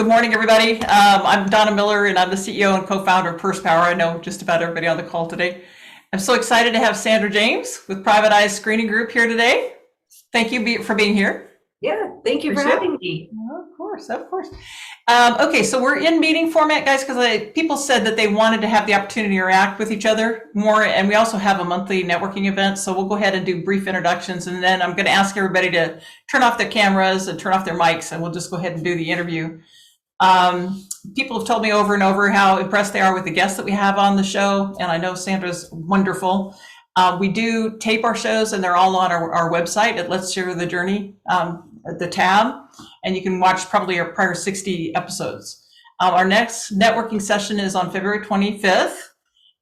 Good morning, everybody. I'm Donna Miller, and I'm the CEO and co-founder of PursePower. I know just about everybody on the call today. I'm so excited to have Sandra James with Private Eye Screening Group here today. Thank you for being here. Yeah, thank you for having me. Of course, of course. Okay, so we're in meeting format, guys, because people said that they wanted to have the opportunity to interact with each other more, and we also have a monthly networking event, so we'll go ahead and do brief introductions, and then I'm going to ask everybody to turn off their cameras and turn off their mics, and we'll just go ahead and do the interview. People have told me over and over how impressed they are with the guests that we have on the show, and I know Sandra's wonderful. We do tape our shows, and they're all on our website at Let's Share the Journey, the tab, and you can watch probably our prior 60 episodes. Our next networking session is on February 25th,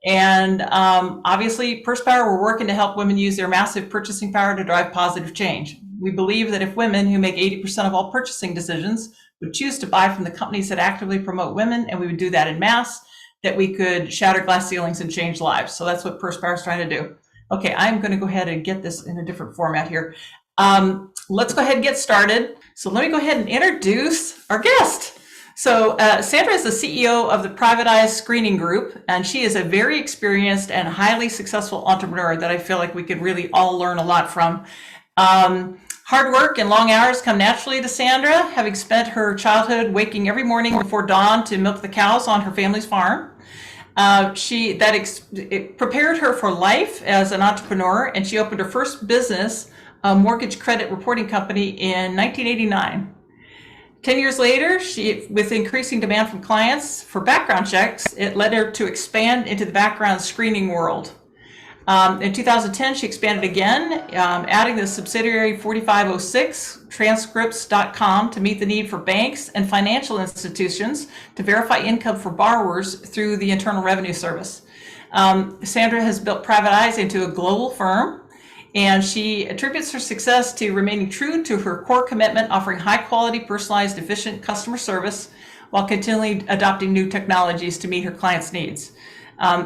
and obviously, PursePower, we're working to help women use their massive purchasing power to drive positive change. We believe that if women who make 80% of all purchasing decisions would choose to buy from the companies that actively promote women, and we would do that in mass, that we could shatter glass ceilings and change lives. So that's what PursePower is trying to do. Okay, I'm going to go ahead and get this in a different format here. Let's go ahead and get started. So let me go ahead and introduce our guest. So Sandra is the CEO of the Private Eye Screening Group, and she is a very experienced and highly successful entrepreneur that I feel like we could really all learn a lot from. Hard work and long hours come naturally to Sandra, having spent her childhood waking every morning before dawn to milk the cows on her family's farm. It prepared her for life as an entrepreneur, and she opened her first business, a mortgage credit reporting company, in 1989. 10 years later, with increasing demand from clients for background checks, it led her to expand into the background screening world. In 2010, she expanded again, adding the subsidiary 4506 transcripts.com to meet the need for banks and financial institutions to verify income for borrowers through the Internal Revenue Service. Sandra has built Private Eyes into a global firm, and she attributes her success to remaining true to her core commitment, offering high quality, personalized, efficient customer service while continually adopting new technologies to meet her clients' needs.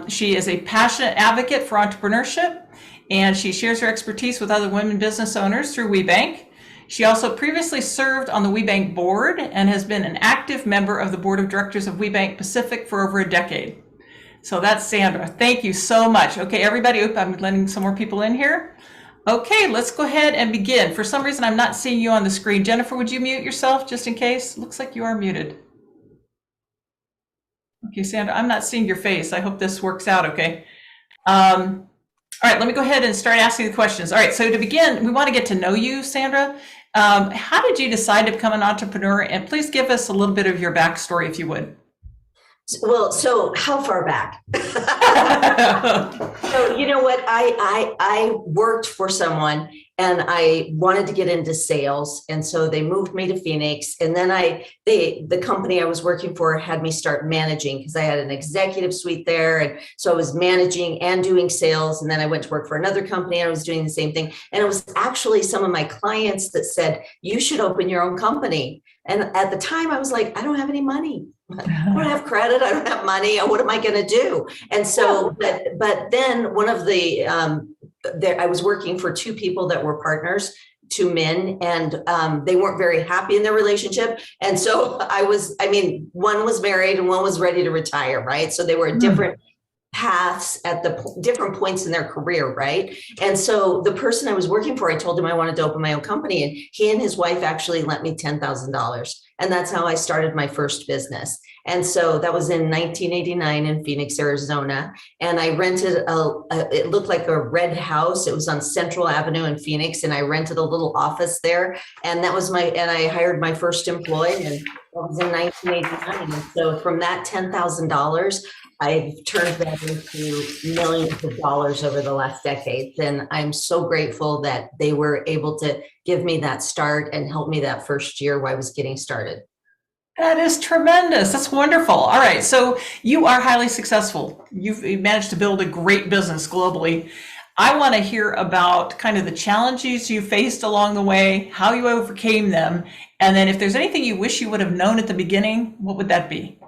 She is a passionate advocate for entrepreneurship, and she shares her expertise with other women business owners through WBENC. She also previously served on the WBENC Board and has been an active member of the Board of Directors of WBENC-Pacific for over a decade. So that's Sandra. Thank you so much. Okay, everybody, I'm letting some more people in here. Okay, let's go ahead and begin. For some reason, I'm not seeing you on the screen. Jennifer, would you mute yourself just in case? Looks like you are muted. Okay, Sandra, I'm not seeing your face. I hope this works out okay. All right, let me go ahead and start asking the questions. All right, so to begin, we want to get to know you, Sandra. How did you decide to become an entrepreneur? And please give us a little bit of your backstory, if you would. Well, so how far back? So you know what? I worked for someone, and I wanted to get into sales, and so they moved me to Phoenix, and then the company I was working for had me start managing because I had an executive suite there, and so I was managing and doing sales, and then I went to work for another company and I was doing the same thing, and it was actually some of my clients that said, you should open your own company. And at the time I was like, I don't have any money. I don't have credit. I don't have money. What am I going to do? And so, but then one of I was working for two people that were partners, two men, and they weren't very happy in their relationship. And so one was married and one was ready to retire, right? So they were different paths at the different points in their career, right? And so the person I was working for, I told him I wanted to open my own company, and he and his wife actually lent me $10,000. And that's how I started my first business. And so that was in 1989 in Phoenix, Arizona. And I rented it looked like a red house. It was on Central Avenue in Phoenix. And I rented a little office there. And I hired my first employee, and that was in 1989. And so from that $10,000, I've turned that into millions of dollars over the last decade. And I'm so grateful that they were able to give me that start and help me that first year while I was getting started. That is tremendous. That's wonderful. All right. So you are highly successful. You've managed to build a great business globally. I want to hear about kind of the challenges you faced along the way, how you overcame them, and then if there's anything you wish you would have known at the beginning, what would that be?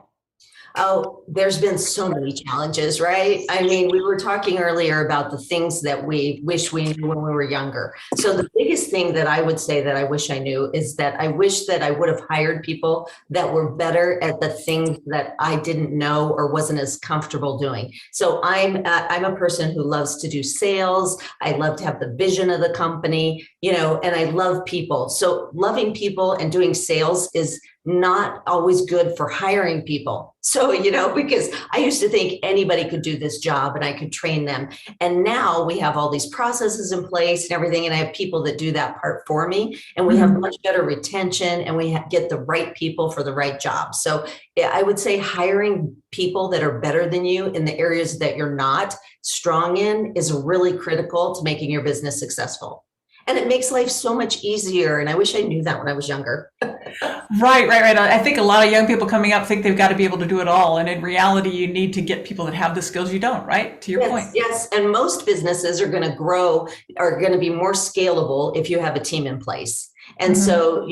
Oh, there's been so many challenges, right? I mean, we were talking earlier about the things that we wish we knew when we were younger. So the biggest thing that I would say that I wish I knew is that I wish that I would have hired people that were better at the things that I didn't know or wasn't as comfortable doing. So I'm a person who loves to do sales. I love to have the vision of the company, and I love people. So loving people and doing sales is not always good for hiring people. So, because I used to think anybody could do this job and I could train them. And now we have all these processes in place and everything. And I have people that do that part for me. And we have much better retention and we get the right people for the right job. So yeah, I would say hiring people that are better than you in the areas that you're not strong in is really critical to making your business successful. And it makes life so much easier. And I wish I knew that when I was younger. Right. I think a lot of young people coming up think they've got to be able to do it all. And in reality, you need to get people that have the skills you don't, right? To your point. Yes. And most businesses are going to grow, are going to be more scalable if you have a team in place. And so,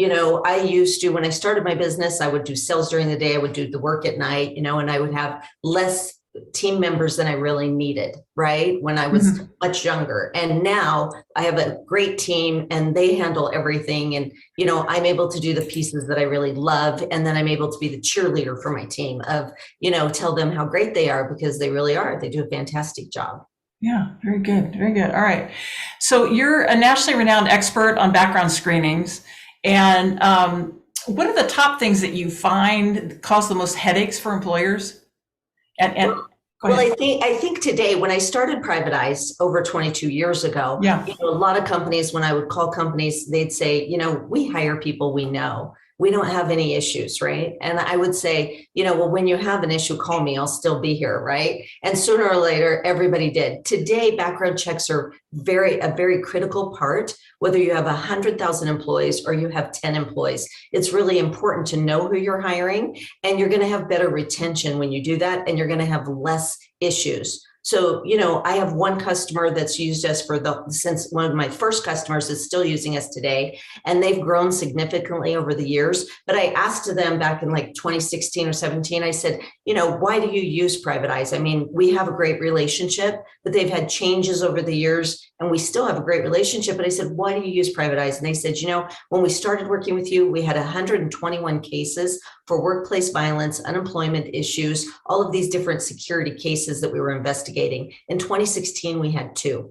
I used to, when I started my business, I would do sales during the day, I would do the work at night, and I would have less team members than I really needed, right? When I was much younger. And now I have a great team and they handle everything. And, I'm able to do the pieces that I really love. And then I'm able to be the cheerleader for my team of, tell them how great they are because they really are. They do a fantastic job. Yeah, very good. Very good. All right. So you're a nationally renowned expert on background screenings. And what are the top things that you find cause the most headaches for employers? Well, I think today, when I started Privatized over 22 years ago, a lot of companies, when I would call companies, they'd say, we hire people we know. We don't have any issues, right? And I would say, well, when you have an issue, call me. I'll still be here, right? And sooner or later, everybody did. Today, background checks are a very critical part. Whether you have 100,000 employees or you have 10 employees, it's really important to know who you're hiring, and you're going to have better retention when you do that, and you're going to have less issues. So, I have one customer that's used us since one of my first customers is still using us today, and they've grown significantly over the years. But I asked them back in like 2016 or 17, I said, why do you use Privatize? I mean, we have a great relationship, but they've had changes over the years and we still have a great relationship. But I said, why do you use Privatize? And they said, when we started working with you, we had 121 cases for workplace violence, unemployment issues, all of these different security cases that we were investigating. In 2016, we had 2.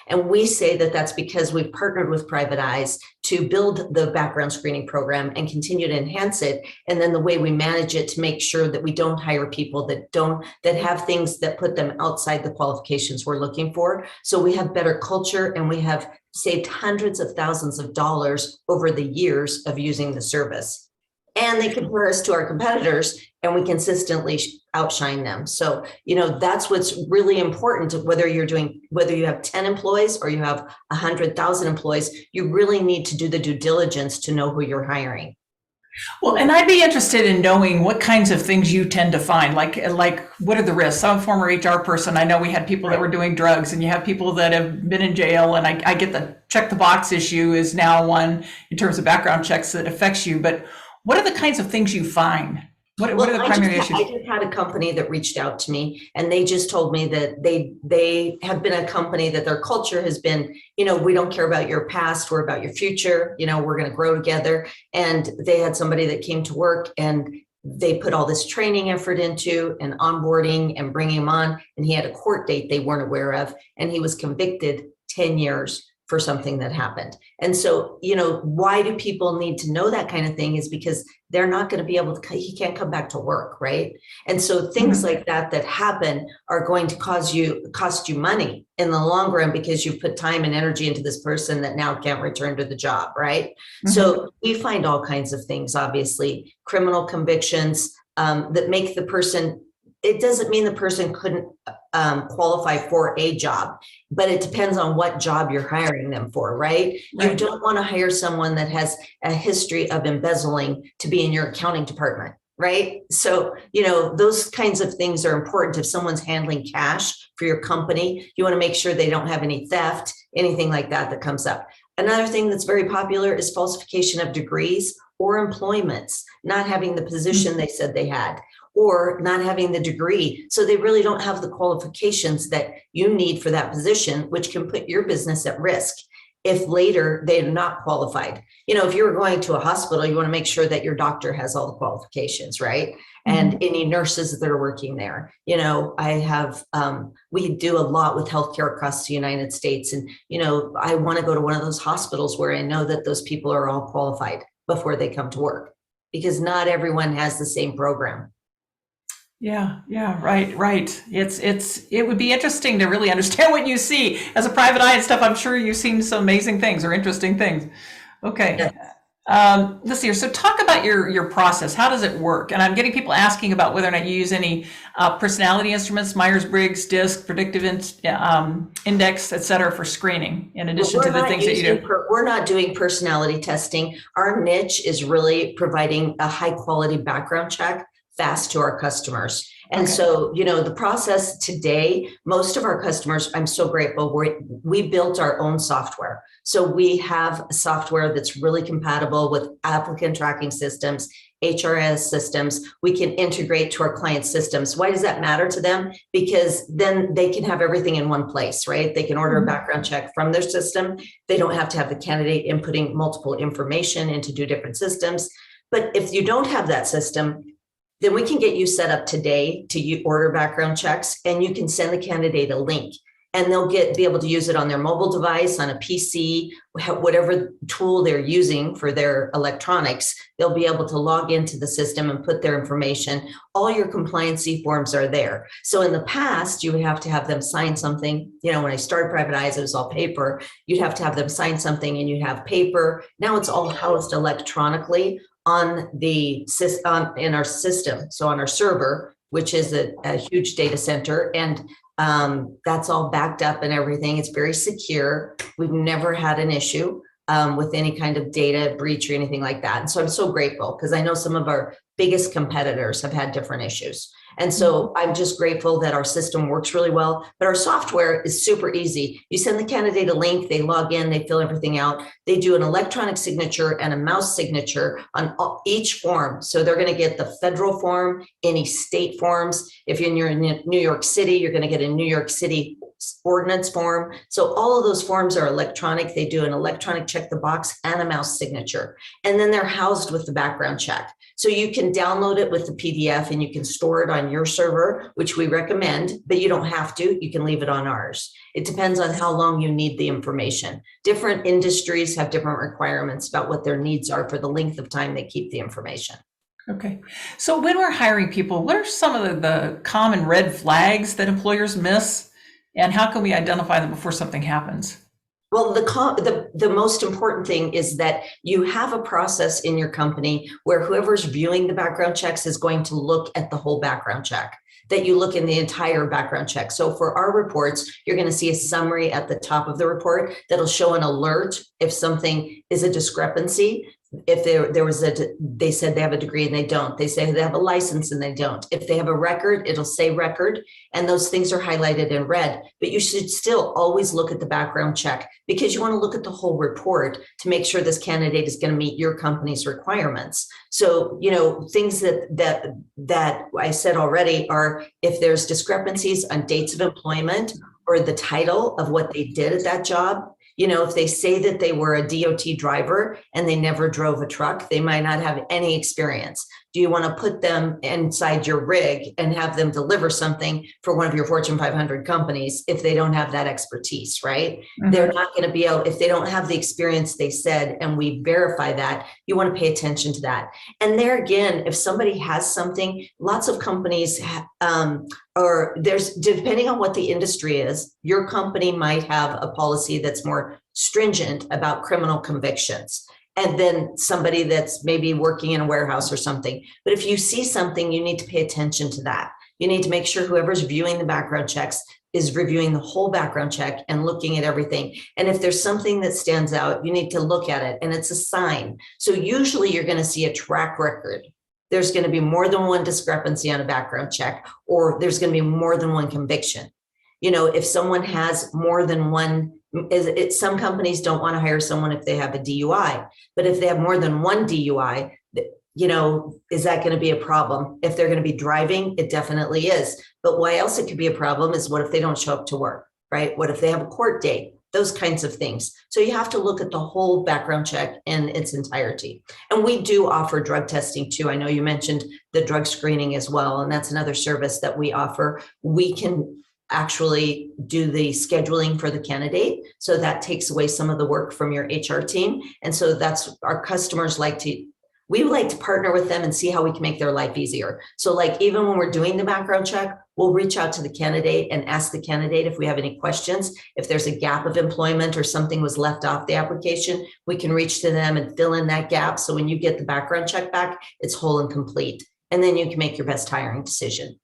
And we say that that's because we've partnered with Privatize to build the background screening program and continue to enhance it. And then the way we manage it to make sure that we don't hire people that have things that put them outside the qualifications we're looking for. So we have better culture, and we have saved hundreds of thousands of dollars over the years of using the service. And they compare us to our competitors, and we consistently outshine them. So, that's what's really important. Whether you have 10 employees or you have 100,000 employees, you really need to do the due diligence to know who you're hiring. Well, and I'd be interested in knowing what kinds of things you tend to find, like what are the risks? I'm a former HR person. I know we had people that were doing drugs, and you have people that have been in jail, and I get the check the box issue is now one in terms of background checks that affects you. But what are the kinds of things you find? What are the primary issues? I just had a company that reached out to me, and they just told me that they have been a company that their culture has been, we don't care about your past, we're about your future, we're going to grow together. And they had somebody that came to work, and they put all this training effort into and onboarding and bringing him on, and he had a court date they weren't aware of, and he was convicted 10 years for something that happened. And so, why do people need to know that kind of thing is because they're not going to be able to, he can't come back to work, right? And so things like that happen are going to cost you money in the long run because you've put time and energy into this person that now can't return to the job, right? So we find all kinds of things, obviously, criminal convictions that make the person, it doesn't mean the person couldn't qualify for a job, but it depends on what job you're hiring them for, right? You don't want to hire someone that has a history of embezzling to be in your accounting department, right? So, those kinds of things are important. If someone's handling cash for your company, you want to make sure they don't have any theft, anything like that comes up. Another thing that's very popular is falsification of degrees or employments, not having the position they said they had, or not having the degree. So they really don't have the qualifications that you need for that position, which can put your business at risk if later they're not qualified. If you're going to a hospital, you want to make sure that your doctor has all the qualifications, right? And any nurses that are working there. We do a lot with healthcare across the United States. And, I want to go to one of those hospitals where I know that those people are all qualified before they come to work, because not everyone has the same program. Yeah, right. It would be interesting to really understand what you see as a private eye and stuff. I'm sure you've seen some amazing things or interesting things. Okay. Yes. Let's see here. So talk about your process. How does it work? And I'm getting people asking about whether or not you use any personality instruments, Myers-Briggs, DISC, predictive index, et cetera, for screening, in addition to the things that you do. We're not doing personality testing. Our niche is really providing a high quality background check fast to our customers. And Okay. so, the process today, most of our customers, I'm so grateful, we built our own software. So we have software that's really compatible with applicant tracking systems, HRS systems. We can integrate to our client systems. Why does that matter to them? Because then they can have everything in one place, right? They can order a background check from their system. They don't have to have the candidate inputting multiple information into 2 different systems. But if you don't have that system, then we can get you set up today to order background checks, and you can send the candidate a link, and they'll be able to use it on their mobile device, on a PC, whatever tool they're using for their electronics. They'll be able to log into the system and put their information. All your compliancy forms are there. So in the past, you would have to have them sign something. When I started Private Eyes, it was all paper. You'd have to have them sign something, and you'd have paper. Now it's all housed electronically on the system, in our system. So on our server, which is a huge data center, and that's all backed up and everything. It's very secure. We've never had an issue with any kind of data breach or anything like that. And so I'm so grateful, because I know some of our biggest competitors have had different issues. And so I'm just grateful that our system works really well, but our software is super easy. You send the candidate a link, they log in, they fill everything out. They do an electronic signature and a mouse signature on each form. So they're going to get the federal form, any state forms. If you're in New York City, you're going to get a New York City ordinance form. So all of those forms are electronic. They do an electronic check the box and a mouse signature. And then they're housed with the background check. So you can download it with the PDF and you can store it on your server, which we recommend, but you don't have to. You can leave it on ours. It depends on how long you need the information. Different industries have different requirements about what their needs are for the length of time they keep the information. Okay. So when we're hiring people, what are some of the common red flags that employers miss, and how can we identify them before something happens? Well, the most important thing is that you have a process in your company where whoever's viewing the background checks is going to look at the whole background check, that you look in the entire background check. So for our reports, you're going to see a summary at the top of the report that'll show an alert if something is a discrepancy. If they said they have a degree and they don't, they say they have a license and they don't. If they have a record, it'll say record, and those things are highlighted in red. But you should still always look at the background check, because you want to look at the whole report to make sure this candidate is going to meet your company's requirements. So, things that I said already are if there's discrepancies on dates of employment or the title of what they did at that job. If they say that they were a DOT driver and they never drove a truck, they might not have any experience. Do you want to put them inside your rig and have them deliver something for one of your Fortune 500 companies if they don't have that expertise, right? Mm-hmm. They're not going to be able, if they don't have the experience they said, and we verify that, you want to pay attention to that. And there again, if somebody has something, lots of companies or there's, depending on what the industry is, your company might have a policy that's more stringent about criminal convictions, and then somebody that's maybe working in a warehouse or something. But if you see something, you need to pay attention to that. You need to make sure whoever's viewing the background checks is reviewing the whole background check and looking at everything. And if there's something that stands out, you need to look at it, and it's a sign. So usually you're going to see a track record. There's going to be more than one discrepancy on a background check, or there's going to be more than one conviction. If someone has more than one, some companies don't want to hire someone if they have a DUI, but if they have more than one DUI, is that going to be a problem? If they're going to be driving, it definitely is. But why else it could be a problem is what if they don't show up to work, right? What if they have a court date? Those kinds of things. So you have to look at the whole background check in its entirety. And we do offer drug testing too. I know you mentioned the drug screening as well, and that's another service that we offer. We can actually do the scheduling for the candidate. So that takes away some of the work from your HR team. And so that's our customers we like to partner with them and see how we can make their life easier. So like even when we're doing the background check, we'll reach out to the candidate and ask the candidate if we have any questions. If there's a gap of employment or something was left off the application, we can reach to them and fill in that gap. So when you get the background check back, it's whole and complete. And then you can make your best hiring decision.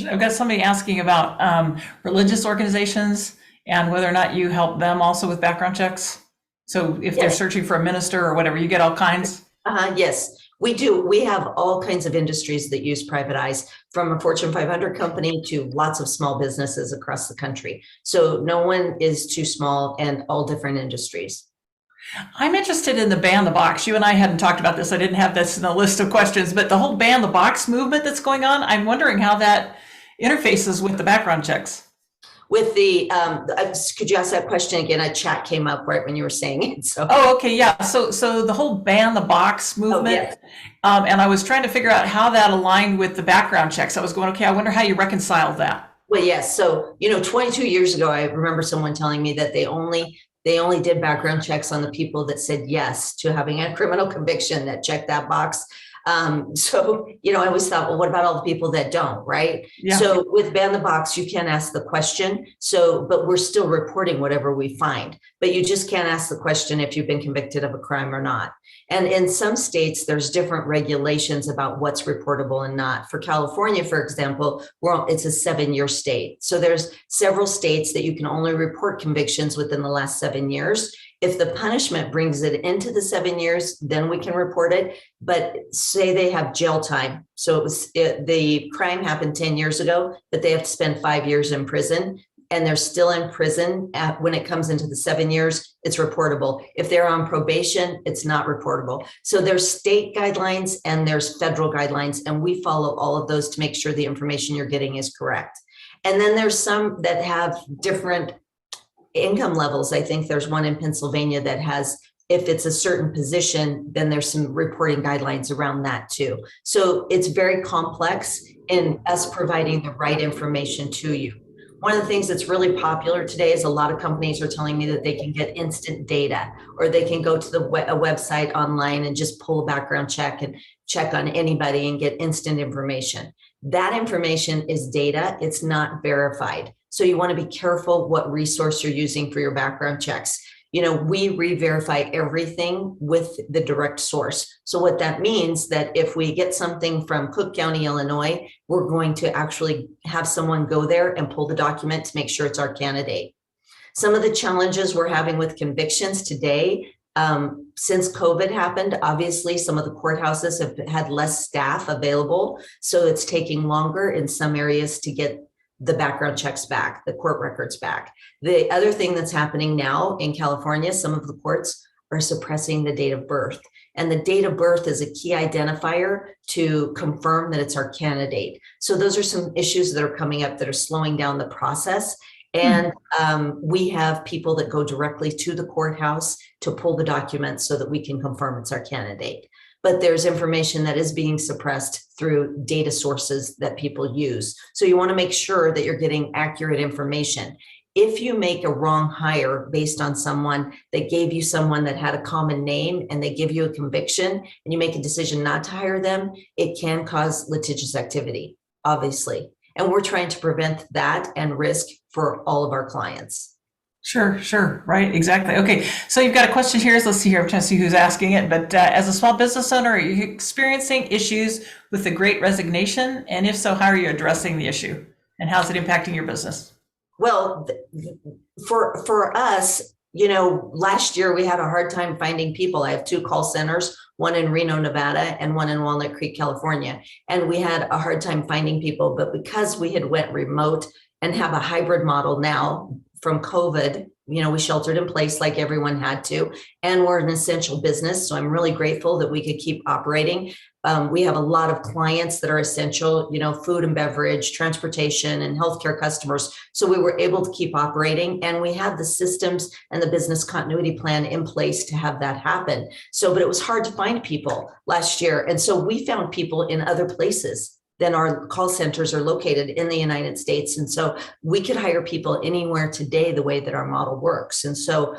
I've got somebody asking about religious organizations and whether or not you help them also with background checks. So if they're searching for a minister or whatever, you get all kinds. Yes, we do. We have all kinds of industries that use private eyes, from a Fortune 500 company to lots of small businesses across the country. So no one is too small, and all different industries. I'm interested in the ban the box. You and I hadn't talked about this. I didn't have this in the list of questions, but the whole ban the box movement that's going on, I'm wondering how that interfaces with the background checks. With the, could you ask that question again? A chat came up right when you were saying it. So. Oh, okay, yeah. So the whole ban the box movement, yes. And I was trying to figure out how that aligned with the background checks. I was going, okay, I wonder how you reconcile that. Well, yes. So 22 years ago, I remember someone telling me that they only did background checks on the people that said yes to having a criminal conviction, that checked that box. So, I always thought, well, what about all the people that don't, right? Yeah. So with ban the box, you can ask the question. So, but we're still reporting whatever we find, but you just can't ask the question if you've been convicted of a crime or not. And in some states, there's different regulations about what's reportable and not. For California, for example, it's a 7-year state. So there's several states that you can only report convictions within the last 7 years. If the punishment brings it into the 7 years, then we can report it. But say they have jail time. So the crime happened 10 years ago, but they have to spend 5 years in prison, and they're still in prison when it comes into the 7 years, it's reportable. If they're on probation, it's not reportable. So there's state guidelines and there's federal guidelines, and we follow all of those to make sure the information you're getting is correct. And then there's some that have different income levels. I think there's one in Pennsylvania that has, if it's a certain position, then there's some reporting guidelines around that too. So it's very complex in us providing the right information to you. One of the things that's really popular today is a lot of companies are telling me that they can get instant data, or they can go to a website online and just pull a background check and check on anybody and get instant information. That information is data. It's not verified. So you want to be careful what resource you're using for your background checks. We re-verify everything with the direct source. So what that means that if we get something from Cook County, Illinois, we're going to actually have someone go there and pull the document to make sure it's our candidate. Some of the challenges we're having with convictions today, since COVID happened, obviously some of the courthouses have had less staff available. So it's taking longer in some areas to get the background checks back, the court records back. The other thing that's happening now in California, some of the courts are suppressing the date of birth. And the date of birth is a key identifier to confirm that it's our candidate. So those are some issues that are coming up that are slowing down the process. And we have people that go directly to the courthouse to pull the documents so that we can confirm it's our candidate. But there's information that is being suppressed through data sources that people use. So you want to make sure that you're getting accurate information. If you make a wrong hire based on someone that gave you someone that had a common name and they give you a conviction and you make a decision not to hire them, it can cause litigious activity, obviously. And we're trying to prevent that and risk for all of our clients. Sure. Right. Exactly. Okay. So you've got a question here. Let's see here. I'm trying to see who's asking it. But as a small business owner, are you experiencing issues with the Great Resignation? And if so, how are you addressing the issue? And how's it impacting your business? Well, for us, last year we had a hard time finding people. I have 2 call centers, one in Reno, Nevada, and one in Walnut Creek, California. And we had a hard time finding people. But because we had went remote and have a hybrid model now, from COVID, we sheltered in place like everyone had to, and we're an essential business. So I'm really grateful that we could keep operating. We have a lot of clients that are essential, food and beverage, transportation, and healthcare customers. So we were able to keep operating, and we had the systems and the business continuity plan in place to have that happen. So, but it was hard to find people last year. And so we found people in other places than our call centers are located in the United States. And so we could hire people anywhere today the way that our model works. And so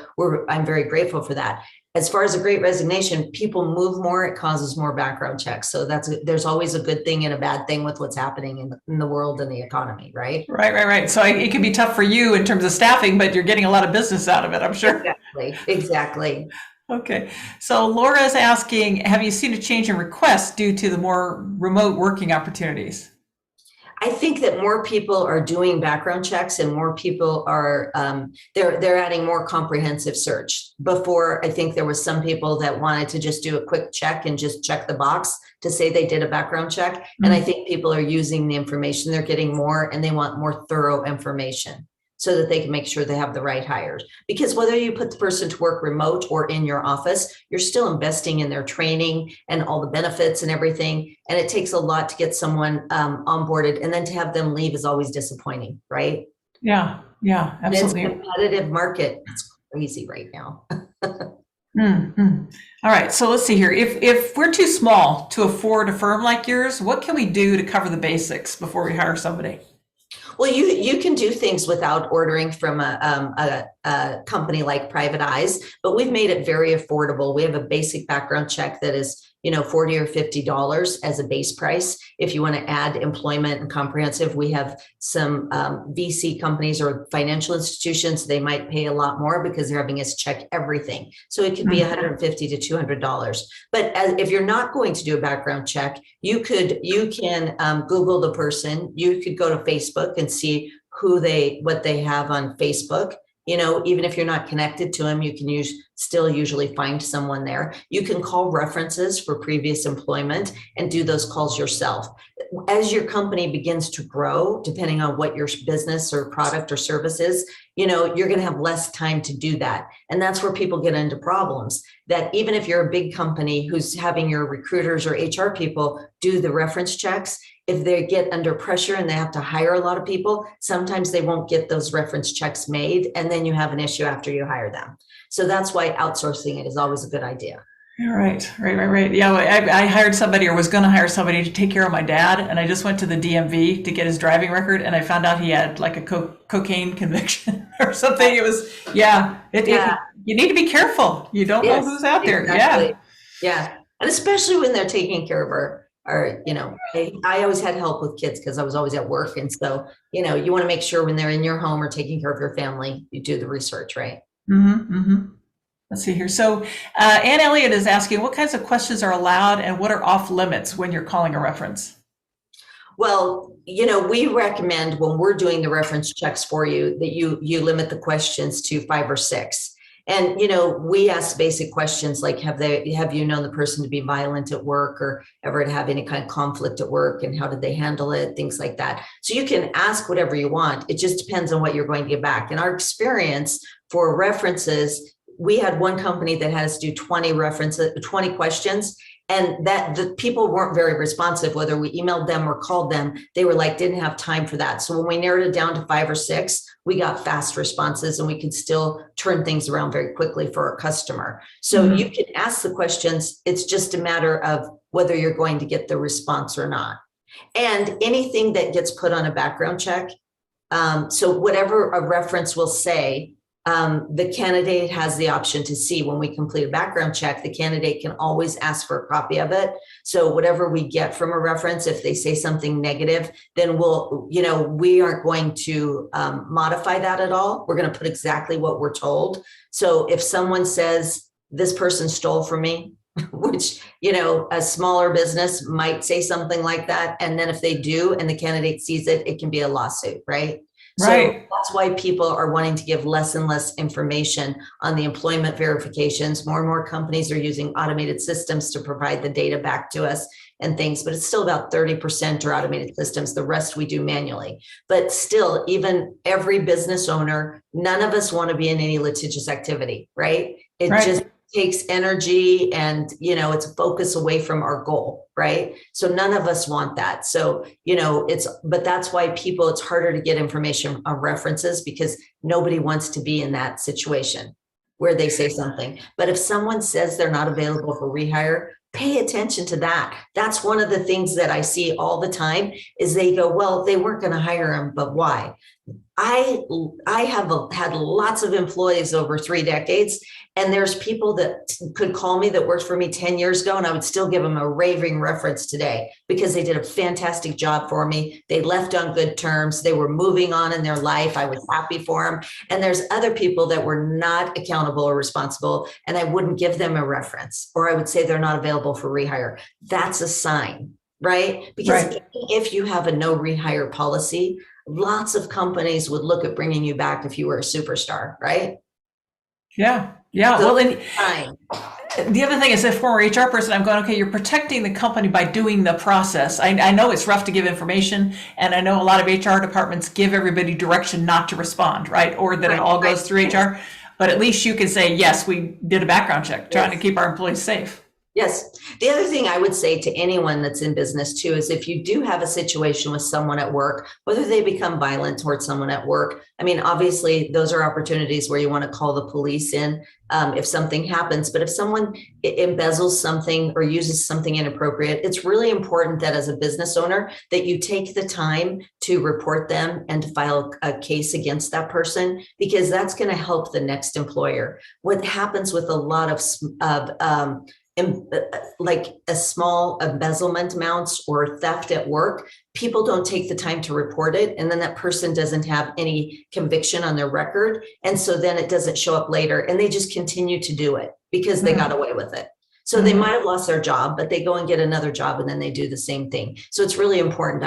I'm very grateful for that. As far as a great resignation, people move more, it causes more background checks. So there's always a good thing and a bad thing with what's happening in the world and the economy, right? Right. So it can be tough for you in terms of staffing, but you're getting a lot of business out of it, I'm sure. Exactly. Okay. So Laura is asking, have you seen a change in requests due to the more remote working opportunities? I think that more people are doing background checks, and more people are they're adding more comprehensive search. Before, I think there was some people that wanted to just do a quick check and just check the box to say they did a background check. Mm-hmm. And I think people are using the information, they're getting more, and they want more thorough information so that they can make sure they have the right hires. Because whether you put the person to work remote or in your office, you're still investing in their training and all the benefits and everything. And it takes a lot to get someone onboarded, and then to have them leave is always disappointing, right? Yeah, absolutely. It's a competitive market. It's crazy right now. Mm-hmm. All right, so let's see here. If we're too small to afford a firm like yours, what can we do to cover the basics before we hire somebody? Well, you can do things without ordering from a company like Private Eyes, but we've made it very affordable. We have a basic background check that is, $40 or $50 as a base price. If you want to add employment and comprehensive, we have some VC companies or financial institutions. They might pay a lot more because they're having us check everything. So it could be $150 to $200. But if you're not going to do a background check, you can Google the person. You could go to Facebook and see what they have on Facebook. Even if you're not connected to them, you can still usually find someone there. You can call references for previous employment and do those calls yourself. As your company begins to grow, depending on what your business or product or service is, you're going to have less time to do that. And that's where people get into problems. That even if you're a big company who's having your recruiters or HR people do the reference checks, if they get under pressure and they have to hire a lot of people, sometimes they won't get those reference checks made, and then you have an issue after you hire them. So that's why outsourcing it is always a good idea. Right. Yeah, I hired somebody, or was going to hire somebody to take care of my dad, and I just went to the DMV to get his driving record, and I found out he had like a cocaine conviction or something. It was, you need to be careful. You don't know who's out there. Exactly. Yeah. And especially when they're taking care of I always had help with kids because I was always at work. And so, you want to make sure when they're in your home or taking care of your family, you do the research, right? Mm-hmm. Let's see here. So Ann Elliott is asking, what kinds of questions are allowed and what are off limits when you're calling a reference? Well, we recommend when we're doing the reference checks for you that you limit the questions to 5 or 6. And, we ask basic questions like, have you known the person to be violent at work or ever to have any kind of conflict at work, and how did they handle it? Things like that. So you can ask whatever you want. It just depends on what you're going to get back. In our experience for references, we had one company that had us do 20 questions, and that the people weren't very responsive, whether we emailed them or called them. They were didn't have time for that. So when we narrowed it down to 5 or 6, we got fast responses, and we could still turn things around very quickly for our customer. So you can ask the questions. It's just a matter of whether you're going to get the response or not. And anything that gets put on a background check, so whatever a reference will say, the candidate has the option to see. When we complete a background check, the candidate can always ask for a copy of it. So whatever we get from a reference, if they say something negative, then we aren't going to modify that at all. We're going to put exactly what we're told. So if someone says, this person stole from me, which, a smaller business might say something like that. And then if they do, and the candidate sees it, it can be a lawsuit, right? So Right. that's why people are wanting to give less and less information on the employment verifications. More and more companies are using automated systems to provide the data back to us and things, but it's still about 30% are automated systems. The rest we do manually. But still, even every business owner, none of us want to be in any litigious activity, right? It just takes energy and, it's focus away from our goal, right? So none of us want that. So, but that's why it's harder to get information on references, because nobody wants to be in that situation where they say something. But if someone says they're not available for rehire, pay attention to that. That's one of the things that I see all the time is they go, well, they weren't going to hire him, but why? I have had lots of employees over 3 decades, and there's people that could call me that worked for me 10 years ago, and I would still give them a raving reference today because they did a fantastic job for me. They left on good terms. They were moving on in their life. I was happy for them. And there's other people that were not accountable or responsible, and I wouldn't give them a reference, or I would say they're not available for rehire. That's a sign, right? Because if you have a no rehire policy, lots of companies would look at bringing you back if you were a superstar, right? Yeah. So Well, and the other thing is, if former HR person, I'm going, okay, you're protecting the company by doing the process. I know it's rough to give information, and I know a lot of HR departments give everybody direction not to respond, right? Or that it all goes through HR. But at least you can say, yes, we did a background check, trying to keep our employees safe. Yes. The other thing I would say to anyone that's in business too is if you do have a situation with someone at work, whether they become violent towards someone at work, I mean, obviously those are opportunities where you want to call the police in if something happens. But if someone embezzles something or uses something inappropriate, it's really important that as a business owner that you take the time to report them and to file a case against that person, because that's going to help the next employer. What happens with a lot of like a small embezzlement amounts or theft at work, people don't take the time to report it. And then that person doesn't have any conviction on their record. And so then it doesn't show up later, and they just continue to do it because they got away with it. So they might have lost their job, but they go and get another job and then they do the same thing. So it's really important.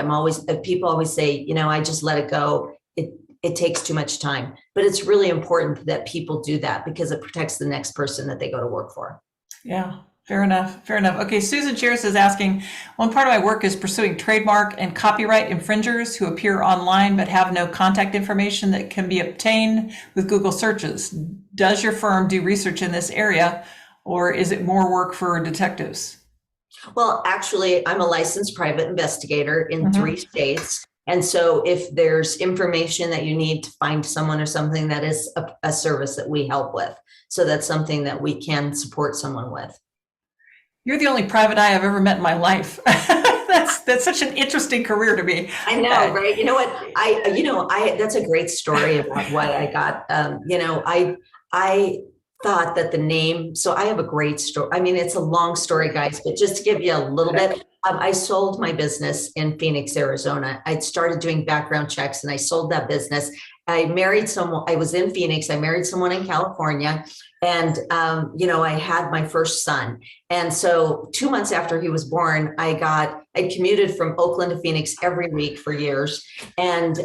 People always say, I just let it go. It takes too much time, but it's really important that people do that because it protects the next person that they go to work for. Yeah. Fair enough. Okay, Susan Cheers is asking, one part of my work is pursuing trademark and copyright infringers who appear online but have no contact information that can be obtained with Google searches. Does your firm do research in this area, or is it more work for detectives? Well, actually, I'm a licensed private investigator in 3 states. And so if there's information that you need to find someone or something, that is a service that we help with. So that's something that we can support someone with. You're the only private eye I've ever met in my life. That's such an interesting career to me. I know, right? You know what? That's a great story about what I got. I thought that the name, so I have a great story. I mean, it's a long story, guys, but just to give you a little bit, I sold my business in Phoenix, Arizona. I'd started doing background checks and I sold that business. I married someone, I was in Phoenix, I married someone in California, and, I had my first son. And so 2 months after he was born, I commuted from Oakland to Phoenix every week for years. And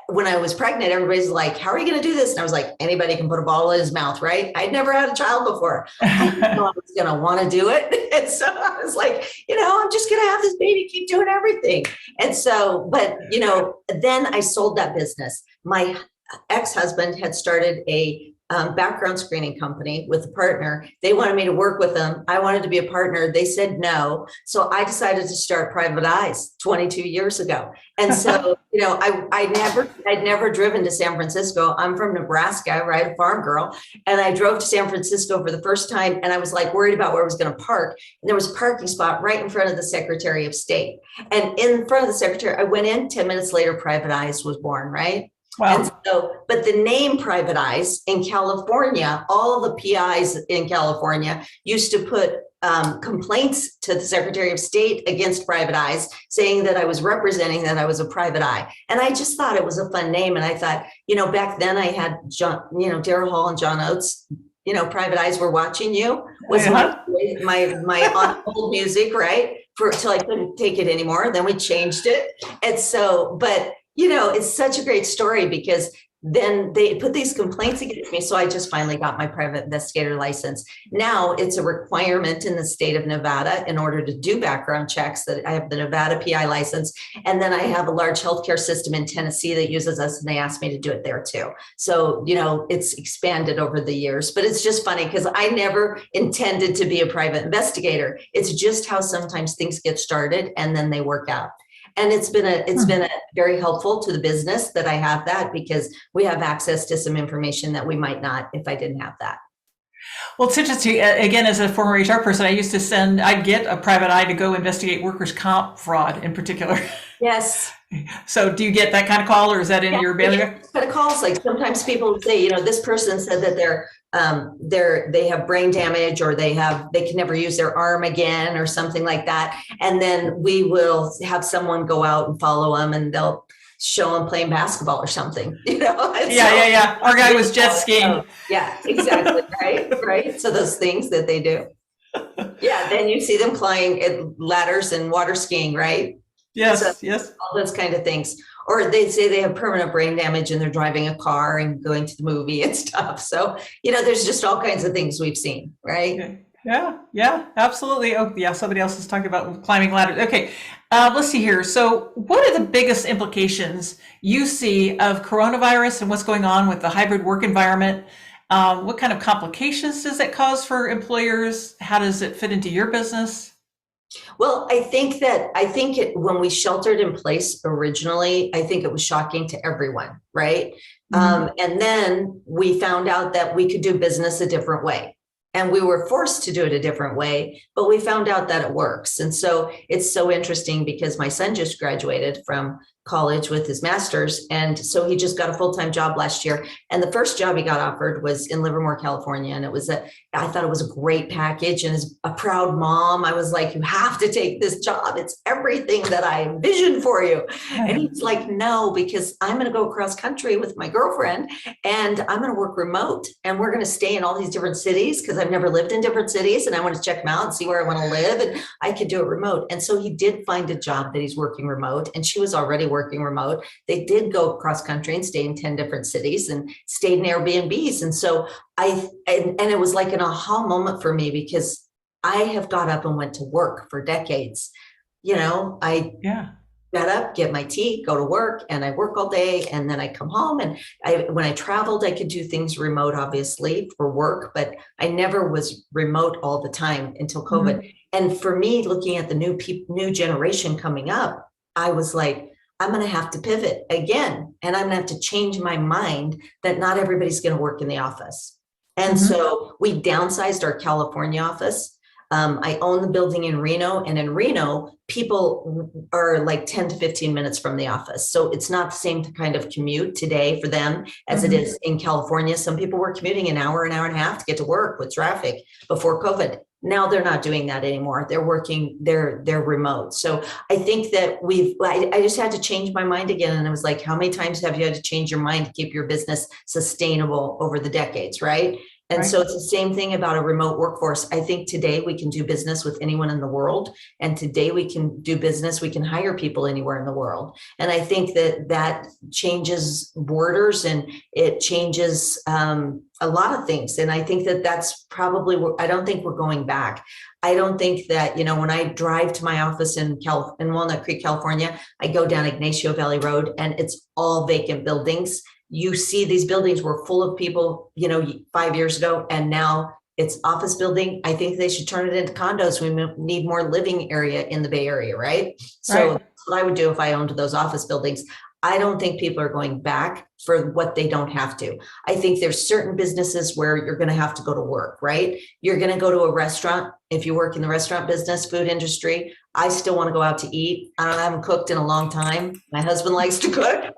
when I was pregnant, everybody's like, how are you going to do this? And I was like, anybody can put a ball in his mouth, right? I'd never had a child before. I didn't know I was going to want to do it. And so I was like, I'm just going to have this baby, keep doing everything. And so, but, then I sold that business. My ex-husband had started a background screening company with a partner. They wanted me to work with them. I wanted to be a partner. They said no. So I decided to start Private Eyes 22 years ago. And so, I'd never driven to San Francisco. I'm from Nebraska, right? A farm girl. And I drove to San Francisco for the first time. And I was like worried about where I was going to park. And there was a parking spot right in front of the Secretary of State. And in front of the Secretary, I went in, 10 minutes later, Private Eyes was born, right? Wow. And so, but the name Private Eyes in California, all the PIs in California used to put complaints to the Secretary of State against Private Eyes, saying that I was representing that I was a private eye. And I just thought it was a fun name. And I thought, back then I had Daryl Hall and John Oates, Private Eyes Were Watching You was my old music, right? Till I couldn't take it anymore. Then we changed it. And so, but It's such a great story because then they put these complaints against me. So I just finally got my private investigator license. Now it's a requirement in the state of Nevada in order to do background checks that I have the Nevada PI license. And then I have a large healthcare system in Tennessee that uses us, and they asked me to do it there too. So, it's expanded over the years, but it's just funny because I never intended to be a private investigator. It's just how sometimes things get started and then they work out. And it's been a very helpful to the business that I have that, because we have access to some information that we might not if I didn't have that. Well, it's interesting. Again, as a former HR person, I'd get a private eye to go investigate workers' comp fraud in particular. Yes. So do you get that kind of call, or is that in your bailiwick? Kind of calls, like sometimes people say, this person said that they have brain damage, or they can never use their arm again, or something like that. And then we will have someone go out and follow them, and they'll show them playing basketball or something, Yeah. Our guy was jet skiing. Yeah, exactly. Right. So those things that they do. Yeah. Then you see them climbing ladders and water skiing, right? Yes. All those kind of things. Or they say they have permanent brain damage and they're driving a car and going to the movie and stuff. So, there's just all kinds of things we've seen, right? Okay. Yeah, absolutely. Oh, yeah, somebody else is talking about climbing ladders. Okay, let's see here. So what are the biggest implications you see of coronavirus and what's going on with the hybrid work environment? What kind of complications does it cause for employers? How does it fit into your business? Well, I think when we sheltered in place originally, I think it was shocking to everyone, right? And then we found out that we could do business a different way. And we were forced to do it a different way, but we found out that it works. And so it's so interesting because my son just graduated from college with his master's. And so he just got a full-time job last year. And the first job he got offered was in Livermore, California. And I thought it was a great package. And as a proud mom, I was like, you have to take this job. It's everything that I envisioned for you. And he's like, no, because I'm going to go across country with my girlfriend and I'm going to work remote. And we're going to stay in all these different cities because I've never lived in different cities. And I want to check them out and see where I want to live. And I could do it remote. And so he did find a job that he's working remote. And she was already working remote. They did go cross country and stay in 10 different cities and stayed in Airbnbs. And so and it was like an aha moment for me because I have got up and went to work for decades. I got up, get my tea, go to work, and I work all day. And then I come home, and when I traveled, I could do things remote, obviously for work, but I never was remote all the time until COVID. Mm-hmm. And for me, looking at the new generation coming up, I was like, I'm going to have to pivot again. And I'm going to have to change my mind that not everybody's going to work in the office. And so we downsized our California office. I own the building in Reno, and in Reno, people are like 10 to 15 minutes from the office. So it's not the same kind of commute today for them as it is in California. Some people were commuting an hour and a half to get to work with traffic before COVID. Now they're not doing that anymore. They're working, they're remote. So I think that I just had to change my mind again. And I was like, how many times have you had to change your mind to keep your business sustainable over the decades, right? And so it's the same thing about a remote workforce. I think today we can do business with anyone in the world. And today we can do business, we can hire people anywhere in the world. And I think that changes borders and it changes a lot of things. And I think that's probably, I don't think we're going back. I don't think that, when I drive to my office in Walnut Creek, California, I go down Ignacio Valley Road and it's all vacant buildings. You see these buildings were full of people, 5 years ago, and now it's office building. I think they should turn it into condos. We need more living area in the Bay Area, right? So that's what I would do if I owned those office buildings. I don't think people are going back for what they don't have to. I think there's certain businesses where you're going to have to go to work, right? You're going to go to a restaurant. If you work in the restaurant business, food industry, I still want to go out to eat. I haven't cooked in a long time. My husband likes to cook.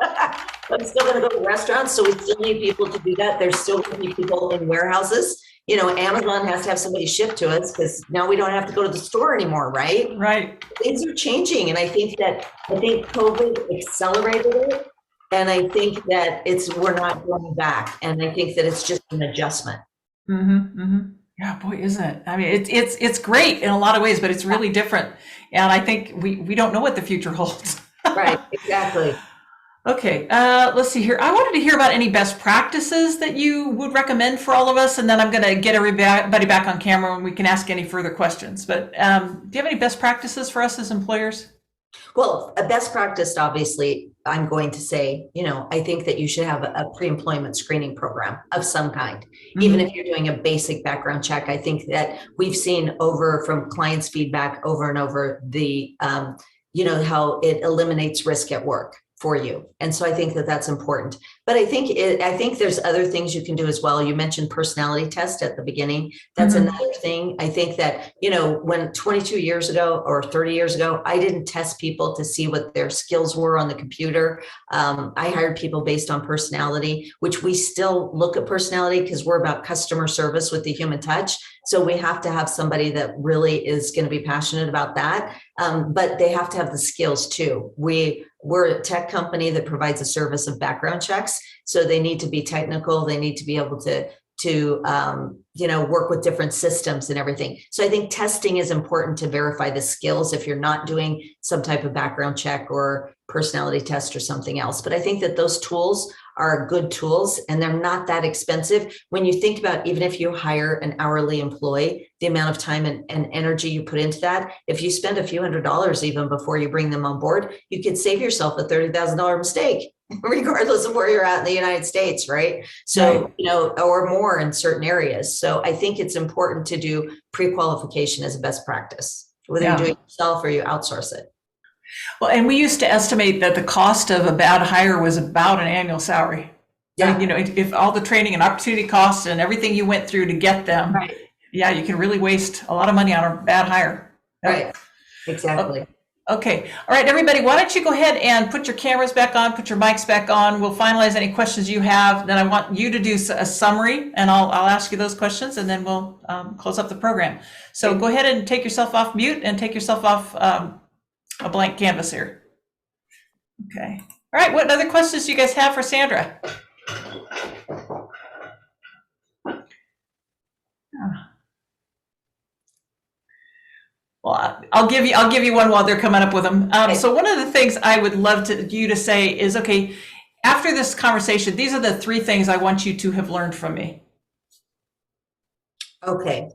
I'm still going to go to restaurants. So we still need people to do that. There's still going to be people in warehouses. Amazon has to have somebody ship to us because now we don't have to go to the store anymore, right? Right. Things are changing. And I think COVID accelerated it. And I think that we're not going back. And I think that it's just an adjustment. Yeah, boy, isn't it? I mean, it's great in a lot of ways, but it's really different. And I think we don't know what the future holds. Right, exactly. Okay, let's see here. I wanted to hear about any best practices that you would recommend for all of us, and then I'm going to get everybody back on camera and we can ask any further questions. But do you have any best practices for us as employers? Well, a best practice, obviously, I'm going to say, I think that you should have a pre-employment screening program of some kind. Even if you're doing a basic background check. I think that we've seen from clients' feedback over and over how it eliminates risk at work for you. And so I think that that's important. But I think there's other things you can do as well. You mentioned personality test at the beginning. That's another thing. I think that, when 22 years ago or 30 years ago, I didn't test people to see what their skills were on the computer. I hired people based on personality, which we still look at personality because we're about customer service with the human touch. So we have to have somebody that really is going to be passionate about that. But they have to have the skills too. We're a tech company that provides a service of background checks. So they need to be technical. They need to be able to work with different systems and everything. So I think testing is important to verify the skills if you're not doing some type of background check or personality test or something else. But I think that those tools are good tools and they're not that expensive. When you think about, even if you hire an hourly employee, the amount of time and energy you put into that, if you spend a few $100s even before you bring them on board, you could save yourself a $30,000 mistake, regardless of where you're at in the United States, right? So, or more in certain areas. So I think it's important to do pre-qualification as a best practice, whether you do it yourself or you outsource it. Well, and we used to estimate that the cost of a bad hire was about an annual salary. Yeah. If all the training and opportunity costs and everything you went through to get them, right. Yeah, you can really waste a lot of money on a bad hire. Right. Exactly. Okay. All right, everybody, why don't you go ahead and put your cameras back on, put your mics back on. We'll finalize any questions you have. Then I want you to do a summary and I'll ask you those questions and then we'll close up the program. So go ahead and take yourself off mute and take yourself off a blank canvas here. Okay. All right. What other questions do you guys have for Sandra? Well, I'll give you one while they're coming up with them. So one of the things I would love you to say is, okay, after this conversation, these are the 3 things I want you to have learned from me. Okay.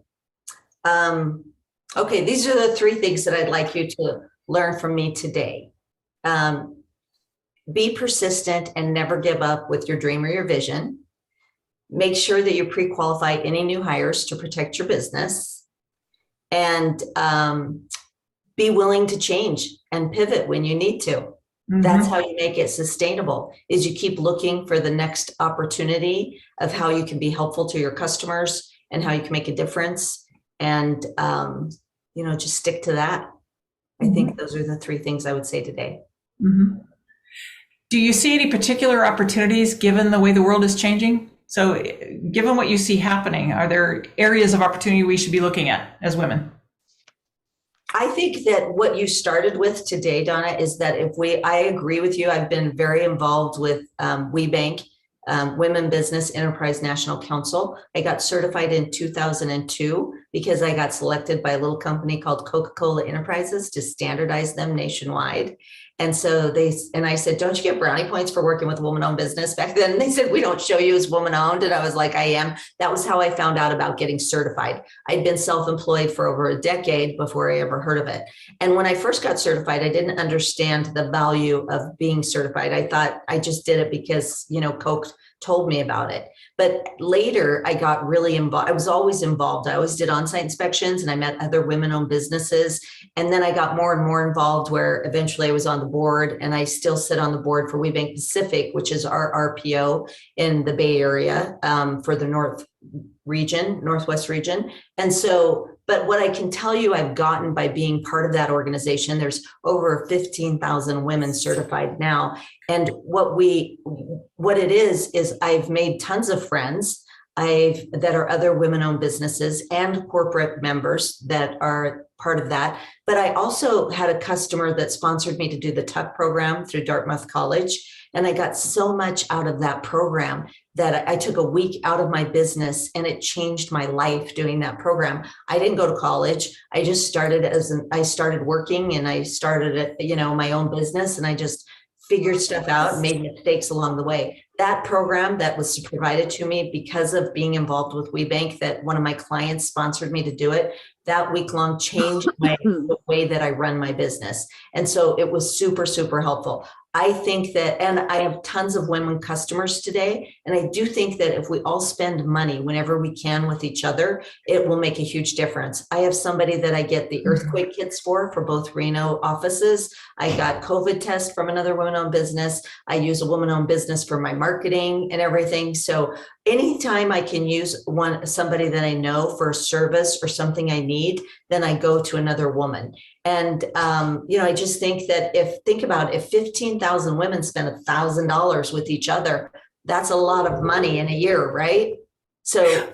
Okay. These are the 3 things that I'd like you to learn from me today. Be persistent and never give up with your dream or your vision. Make sure that you pre-qualify any new hires to protect your business. And be willing to change and pivot when you need to. That's how you make it sustainable, is you keep looking for the next opportunity of how you can be helpful to your customers and how you can make a difference. And, just stick to that. I think those are the 3 things I would say today. Do you see any particular opportunities given the way the world is changing? So given what you see happening, are there areas of opportunity we should be looking at as women? I think that what you started with today, Donna, is that I agree with you. I've been very involved with WBENC, Women Business Enterprise National Council. I got certified in 2002 because I got selected by a little company called Coca-Cola Enterprises to standardize them nationwide. And so I said, don't you get brownie points for working with woman-owned business? Back then they said, we don't show you as woman-owned. And I was like, I am. That was how I found out about getting certified. I'd been self-employed for over a decade before I ever heard of it. And when I first got certified, I didn't understand the value of being certified. I thought I just did it because, Coke told me about it. But later I got really involved. I was always involved. I always did on-site inspections and I met other women-owned businesses. And then I got more and more involved where eventually I was on the board, and I still sit on the board for WBENC-Pacific, which is our RPO in the Bay Area for the Northwest region. And so, but what I can tell you I've gotten by being part of that organization, there's over 15,000 women certified now. And what it is I've made tons of friends that are other women-owned businesses and corporate members that are part of that. But I also had a customer that sponsored me to do the TUC program through Dartmouth College. And I got so much out of that program that I took a week out of my business and it changed my life doing that program. I didn't go to college. I just started I started working and I started my own business, and I just figured stuff out, made mistakes along the way. That program that was provided to me because of being involved with WBENC, that one of my clients sponsored me to do it, that week-long changed the way that I run my business. And so it was super, super helpful. I think that, and I have tons of women customers today, and I do think that if we all spend money whenever we can with each other, it will make a huge difference. I have somebody that I get the earthquake kits for both Reno offices. I got COVID tests from another woman-owned business. I use a woman-owned business for my marketing and everything. So anytime I can use somebody that I know for a service or something I need, then I go to another woman. And, I just think that think about if 15,000 women spend $1,000 with each other, that's a lot of money in a year, right? So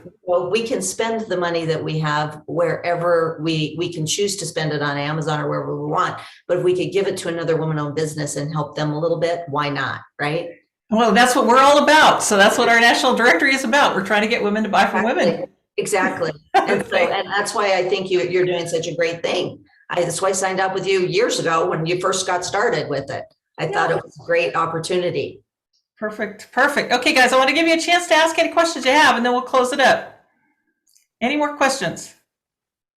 we can spend the money that we have wherever we can choose to spend it on Amazon or wherever we want. But if we could give it to another woman-owned business and help them a little bit, why not, right? Well, that's what we're all about. So that's what our national directory is about. We're trying to get women to buy from women. Exactly. And that's why I think you're doing such a great thing. That's why I signed up with you years ago when you first got started with it. I thought it was a great opportunity. Perfect. Okay, guys, I want to give you a chance to ask any questions you have, and then we'll close it up. Any more questions?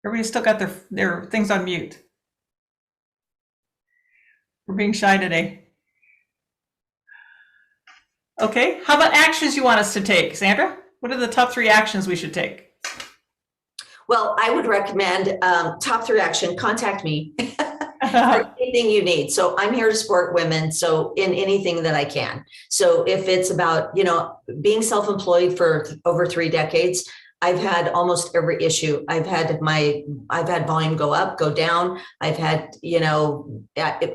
Everybody's still got their things on mute. We're being shy today. Okay, how about actions you want us to take, Sandra? What are the top 3 actions we should take? Well, I would recommend top 3 action, contact me for anything you need. So I'm here to support women. So in anything that I can. So if it's about, being self-employed for over 3 decades, I've had almost every issue. I've had volume go up, go down. I've had,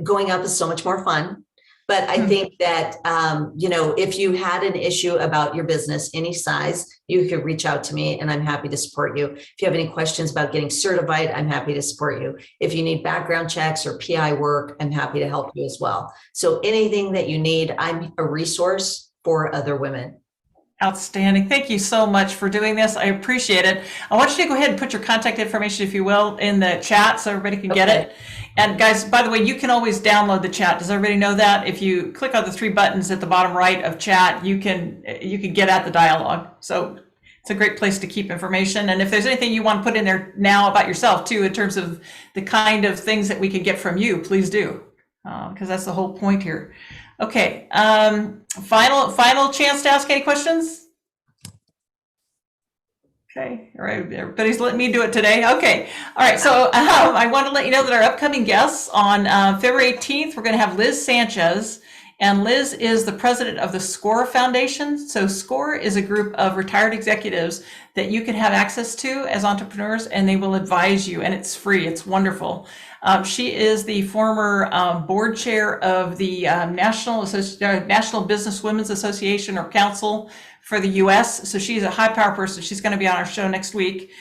going up is so much more fun. But I think that, if you had an issue about your business, any size, you could reach out to me and I'm happy to support you. If you have any questions about getting certified, I'm happy to support you. If you need background checks or PI work, I'm happy to help you as well. So anything that you need, I'm a resource for other women. Outstanding. Thank you so much for doing this. I appreciate it. I want you to go ahead and put your contact information, if you will, in the chat so everybody can get it. And guys, by the way, you can always download the chat. Does everybody know that? If you click on the 3 buttons at the bottom right of chat, you can get at the dialogue. So it's a great place to keep information. And if there's anything you want to put in there now about yourself too, in terms of the kind of things that we can get from you, please do, because that's the whole point here. Okay, final chance to ask any questions. Okay, all right, everybody's letting me do it today. Okay, all right, so I want to let you know that our upcoming guests on February 18th, we're going to have Liz Sanchez, and Liz is the president of the SCORE Foundation. So SCORE is a group of retired executives that you can have access to as entrepreneurs, and they will advise you, and it's free. It's wonderful. She is the former board chair of the National Business Women's Association or Council for the U.S. So she's a high power person. She's going to be on our show next week.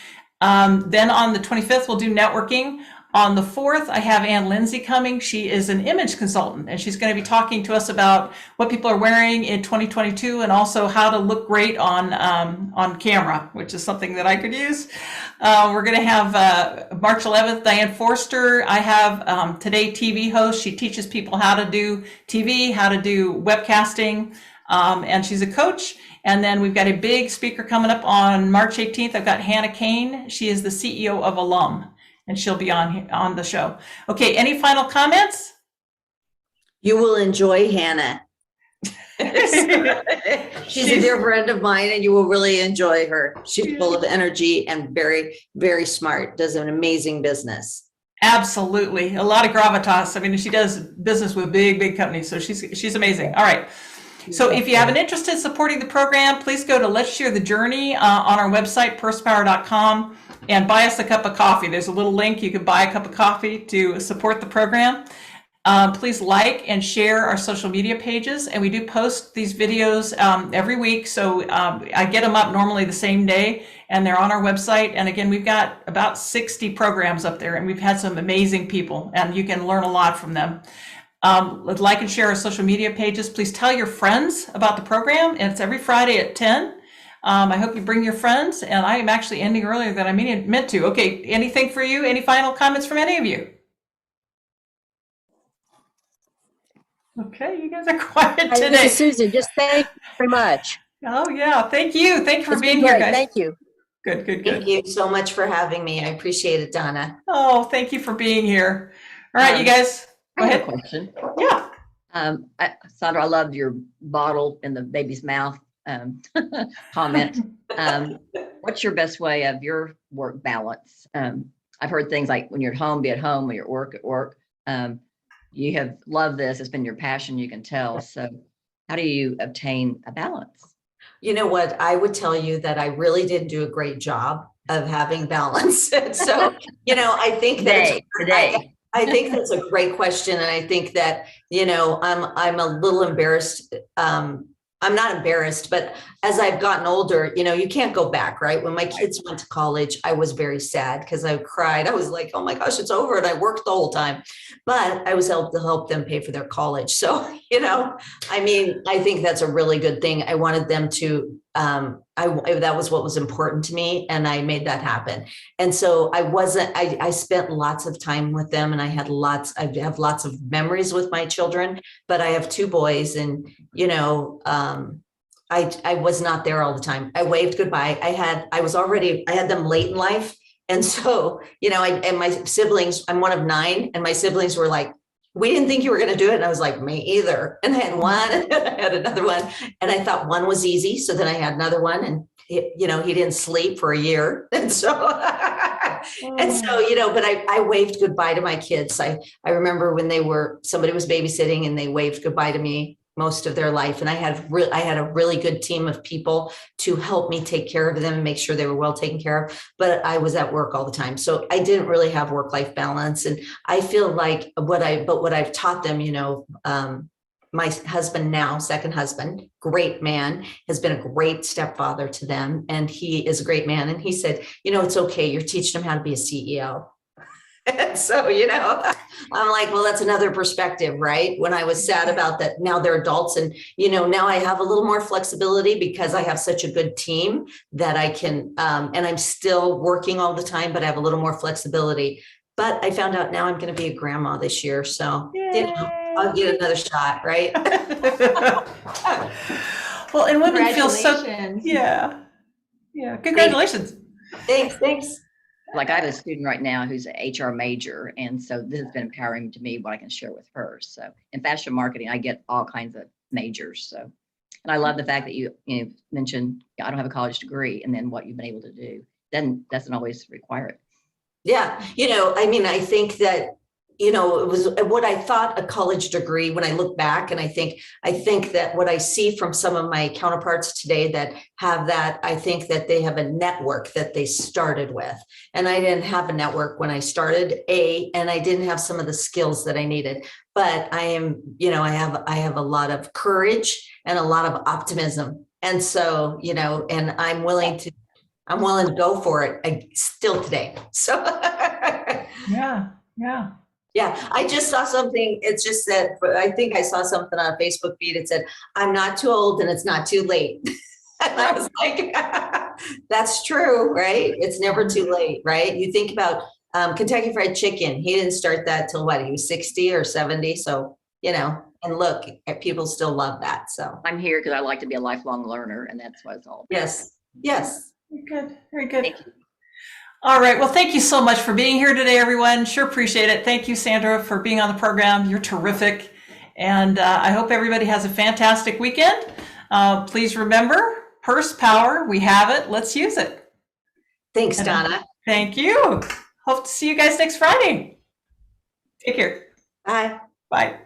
Then on the 25th, we'll do networking. On the 4th, I have Ann Lindsay coming. She is an image consultant, and she's going to be talking to us about what people are wearing in 2022 and also how to look great on camera, which is something that I could use. We're going to have March 11th, Diane Forster. I have Today TV host. She teaches people how to do TV, how to do webcasting, and she's a coach. And then we've got a big speaker coming up on March 18th. I've got Hannah Kane. She is the CEO of Alum, and she'll be on the show. Okay, any final comments? You will enjoy Hannah. She's a dear friend of mine, and you will really enjoy her. She's full of energy and very, very smart, does an amazing business. Absolutely, a lot of gravitas. I mean, she does business with big companies, so she's amazing. All right. So if you have an interest in supporting the program, please go to Let's Share the Journey on our website, pursepower.com, and buy us a cup of coffee. There's a little link. You can buy a cup of coffee to support the program. Please like and share our social media pages. And we do post these videos every week. So I get them up normally the same day, and they're on our website. And again, we've got about 60 programs up there, and we've had some amazing people, and you can learn a lot from them. Like and share our social media pages. Please tell your friends about the program, and it's every Friday at 10. I hope you bring your friends, and I am actually ending earlier than I meant to. Okay, anything for you? Any final comments from any of you? Okay, you guys are quiet Hi, this today. is Susan. Just thank you very much. Oh, yeah. Thank you. Thank you for It's being been here, great. guys. Thank you. Good, good, Thank good. you so much for having me. I appreciate it, Donna. Oh, thank you for being here. All right, you guys, go I have a ahead. question. Yeah. Sandra, I loved your bottle in the baby's mouth comment. What's your best way of your work balance? I've heard things like when you're at home, be at home, when you're at work. You have loved this. It's been your passion, you can tell. So how do you obtain a balance? You know what? I would tell you that I really didn't do a great job of having balance. So, I think that Today. I think that's a great question. And I think that, I'm a little embarrassed. I'm not embarrassed, but as I've gotten older, you can't go back, right? When my kids went to college, I was very sad because I cried. I was like, oh my gosh, it's over. And I worked the whole time, but I was able to help them pay for their college. So, I think that's a really good thing. I wanted them to, that was what was important to me. And I made that happen. And so I spent lots of time with them, and I have lots of memories with my children, but I have two boys, and, I was not there all the time. I waved goodbye. I had them late in life. And so, and my siblings, I'm one of 9, and my siblings were like, we didn't think you were going to do it. And I was like, me either. And I had one, and I had another one, and I thought one was easy. So then I had another one, and he didn't sleep for a year. And so, but I waved goodbye to my kids. I remember when somebody was babysitting, and they waved goodbye to me most of their life. And I had a really good team of people to help me take care of them and make sure they were well taken care of. But I was at work all the time. So I didn't really have work-life balance. And I feel like what I've taught them, my husband now, second husband, great man, has been a great stepfather to them. And he is a great man. And he said, it's okay. You're teaching them how to be a CEO. And so, I'm like, well, that's another perspective, right? When I was sad about that, now they're adults, and, now I have a little more flexibility because I have such a good team that I can, and I'm still working all the time, but I have a little more flexibility. But I found out now I'm going to be a grandma this year. So, I'll get another shot, right? Well, and women feel so, yeah. Congratulations. Thanks. Like I have a student right now who's an HR major. And so this has been empowering to me, what I can share with her. So in fashion marketing, I get all kinds of majors. So, and I love the fact that you mentioned, I don't have a college degree, and then what you've been able to do, then doesn't always require it. Yeah. I think that, it was what I thought a college degree when I look back. And I think that what I see from some of my counterparts today that have that, I think that they have a network that they started with. And I didn't have a network when I started, and I didn't have some of the skills that I needed. But I am, I have a lot of courage and a lot of optimism. And so, and I'm willing to go for it still today. So Yeah. yeah, I just saw something. It's just that I think I saw something on a Facebook feed. It said, I'm not too old and it's not too late. And I was like, that's true, right? It's never too late, right? You think about Kentucky Fried Chicken. He didn't start that till what? He was 60 or 70. So, and look, people still love that. So I'm here because I like to be a lifelong learner, and that's what it's all about. Yes. Good. Very good. Thank you. All right. Well, thank you so much for being here today, everyone. Sure appreciate it. Thank you, Sandra, for being on the program. You're terrific. And I hope everybody has a fantastic weekend. Please remember, purse power, we have it. Let's use it. Thanks, Donna. Thank you. Hope to see you guys next Friday. Take care. Bye. Bye.